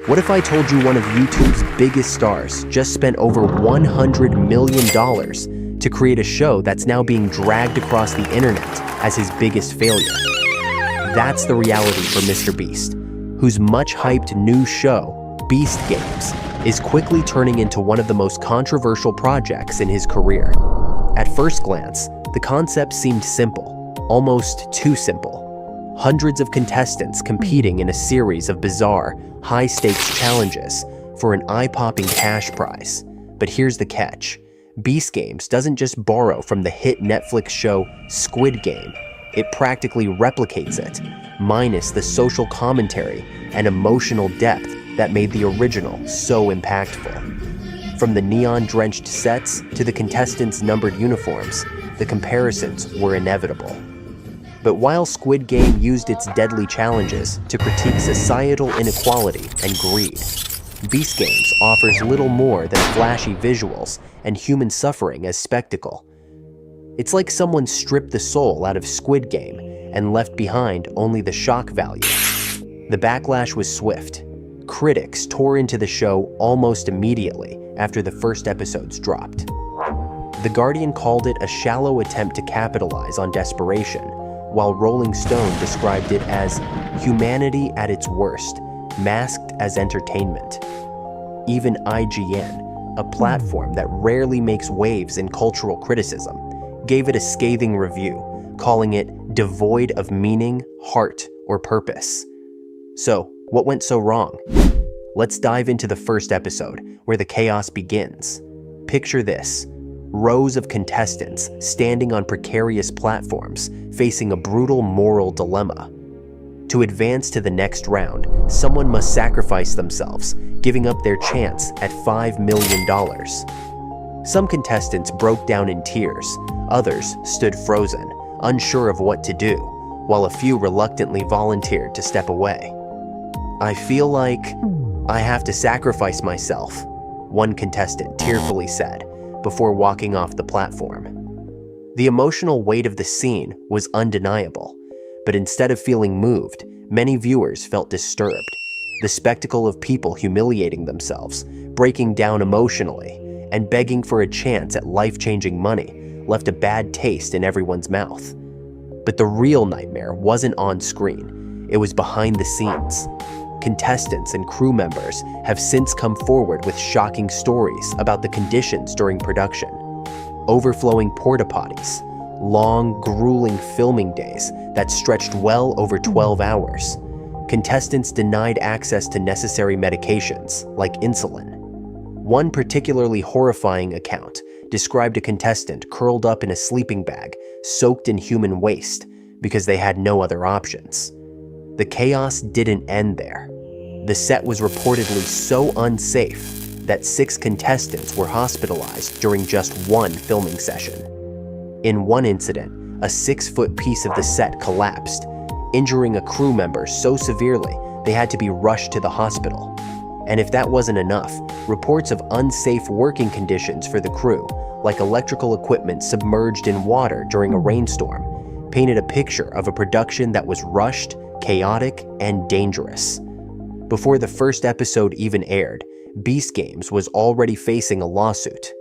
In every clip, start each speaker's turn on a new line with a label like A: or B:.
A: What if I told you one of YouTube's biggest stars just spent over $100 million to create a show that's now being dragged across the internet as his biggest failure? That's the reality for MrBeast, whose much-hyped new show, Beast Games, is quickly turning into one of the most controversial projects in his career. At first glance, the concept seemed simple, almost too simple. Hundreds of contestants competing in a series of bizarre, high-stakes challenges for an eye-popping cash prize. But here's the catch. Beast Games doesn't just borrow from the hit Netflix show Squid Game. It practically replicates it, minus the social commentary and emotional depth that made the original so impactful. From the neon-drenched sets to the contestants' numbered uniforms, the comparisons were inevitable. But while Squid Game used its deadly challenges to critique societal inequality and greed, Beast Games offers little more than flashy visuals and human suffering as spectacle. It's like someone stripped the soul out of Squid Game and left behind only the shock value. The backlash was swift. Critics tore into the show almost immediately after the first episodes dropped. The Guardian called it a shallow attempt to capitalize on desperation, while Rolling Stone described it as humanity at its worst, masked as entertainment. Even IGN, a platform that rarely makes waves in cultural criticism, gave it a scathing review, calling it devoid of meaning, heart, or purpose. So, what went so wrong? Let's dive into the first episode, where the chaos begins. Picture this. Rows of contestants standing on precarious platforms, facing a brutal moral dilemma. To advance to the next round, someone must sacrifice themselves, giving up their chance at $5 million. Some contestants broke down in tears, others stood frozen, unsure of what to do, while a few reluctantly volunteered to step away. "I feel like I have to sacrifice myself," one contestant tearfully said, before walking off the platform. The emotional weight of the scene was undeniable, but instead of feeling moved, many viewers felt disturbed. The spectacle of people humiliating themselves, breaking down emotionally, and begging for a chance at life-changing money left a bad taste in everyone's mouth. But the real nightmare wasn't on screen, it was behind the scenes. Contestants and crew members have since come forward with shocking stories about the conditions during production. Overflowing porta potties, long, grueling filming days that stretched well over 12 hours. Contestants denied access to necessary medications, like insulin. One particularly horrifying account described a contestant curled up in a sleeping bag, soaked in human waste, because they had no other options. The chaos didn't end there. The set was reportedly so unsafe that 6 contestants were hospitalized during just one filming session. In one incident, a 6-foot piece of the set collapsed, injuring a crew member so severely they had to be rushed to the hospital. And if that wasn't enough, reports of unsafe working conditions for the crew, like electrical equipment submerged in water during a rainstorm, painted a picture of a production that was rushed, chaotic, and dangerous. Before the first episode even aired, Beast Games was already facing a lawsuit.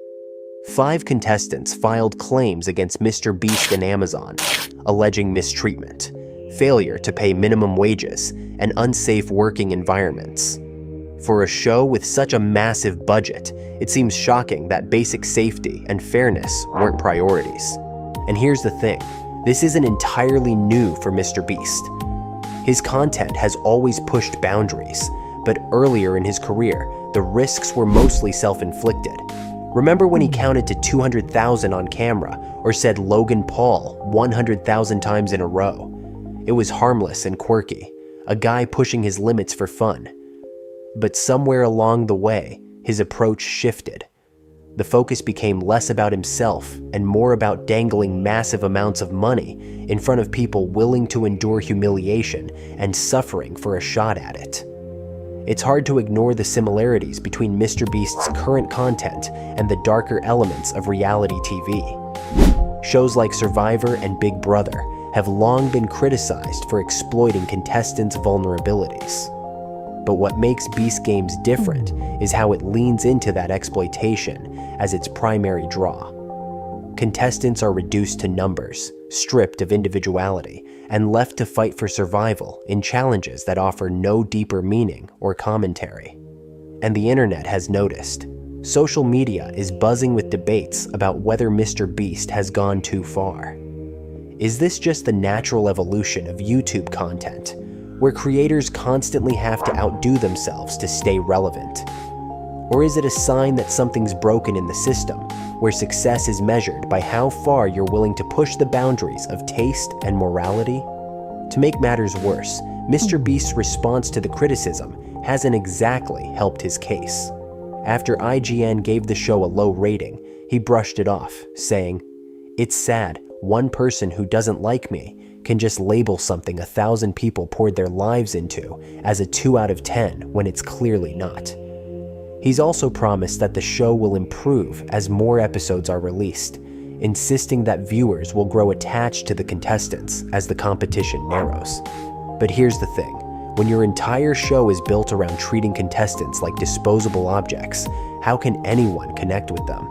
A: 5 contestants filed claims against MrBeast and Amazon, alleging mistreatment, failure to pay minimum wages, and unsafe working environments. For a show with such a massive budget, it seems shocking that basic safety and fairness weren't priorities. And here's the thing, this isn't entirely new for MrBeast. His content has always pushed boundaries, but earlier in his career, the risks were mostly self-inflicted. Remember when he counted to 200,000 on camera or said Logan Paul 100,000 times in a row? It was harmless and quirky, a guy pushing his limits for fun. But somewhere along the way, his approach shifted. The focus became less about himself and more about dangling massive amounts of money in front of people willing to endure humiliation and suffering for a shot at it. It's hard to ignore the similarities between MrBeast's current content and the darker elements of reality TV. Shows like Survivor and Big Brother have long been criticized for exploiting contestants' vulnerabilities. But what makes Beast Games different is how it leans into that exploitation as its primary draw. Contestants are reduced to numbers, stripped of individuality, and left to fight for survival in challenges that offer no deeper meaning or commentary. And the internet has noticed. Social media is buzzing with debates about whether MrBeast has gone too far. Is this just the natural evolution of YouTube content, where creators constantly have to outdo themselves to stay relevant? Or is it a sign that something's broken in the system, where success is measured by how far you're willing to push the boundaries of taste and morality? To make matters worse, MrBeast's response to the criticism hasn't exactly helped his case. After IGN gave the show a low rating, he brushed it off, saying, "It's sad, one person who doesn't like me can just label something 1,000 people poured their lives into as a 2 out of 10 when it's clearly not." He's also promised that the show will improve as more episodes are released, insisting that viewers will grow attached to the contestants as the competition narrows. But here's the thing. When your entire show is built around treating contestants like disposable objects, how can anyone connect with them?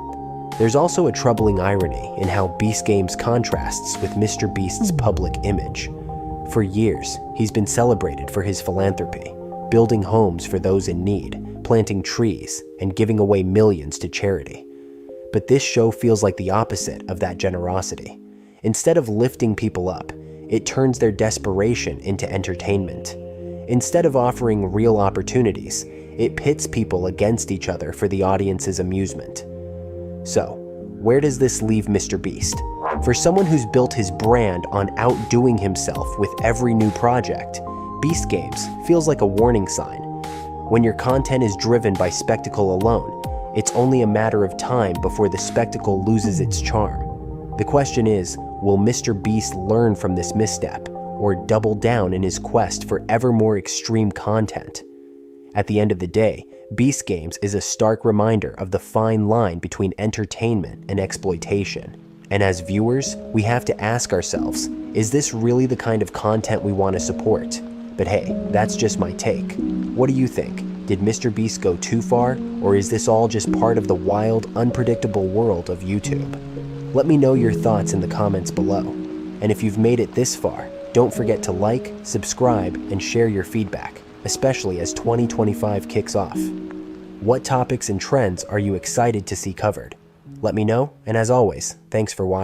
A: There's also a troubling irony in how Beast Games contrasts with MrBeast's public image. For years, he's been celebrated for his philanthropy, building homes for those in need, planting trees, and giving away millions to charity. But this show feels like the opposite of that generosity. Instead of lifting people up, it turns their desperation into entertainment. Instead of offering real opportunities, it pits people against each other for the audience's amusement. So, where does this leave MrBeast? For someone who's built his brand on outdoing himself with every new project, Beast Games feels like a warning sign. When your content is driven by spectacle alone, it's only a matter of time before the spectacle loses its charm. The question is, will MrBeast learn from this misstep, or double down in his quest for ever more extreme content? At the end of the day, Beast Games is a stark reminder of the fine line between entertainment and exploitation. And as viewers, we have to ask ourselves, is this really the kind of content we want to support? But hey, that's just my take. What do you think? Did MrBeast go too far, or is this all just part of the wild, unpredictable world of YouTube? Let me know your thoughts in the comments below. And if you've made it this far, don't forget to like, subscribe, and share your feedback, especially as 2025 kicks off. What topics and trends are you excited to see covered? Let me know, and as always, thanks for watching.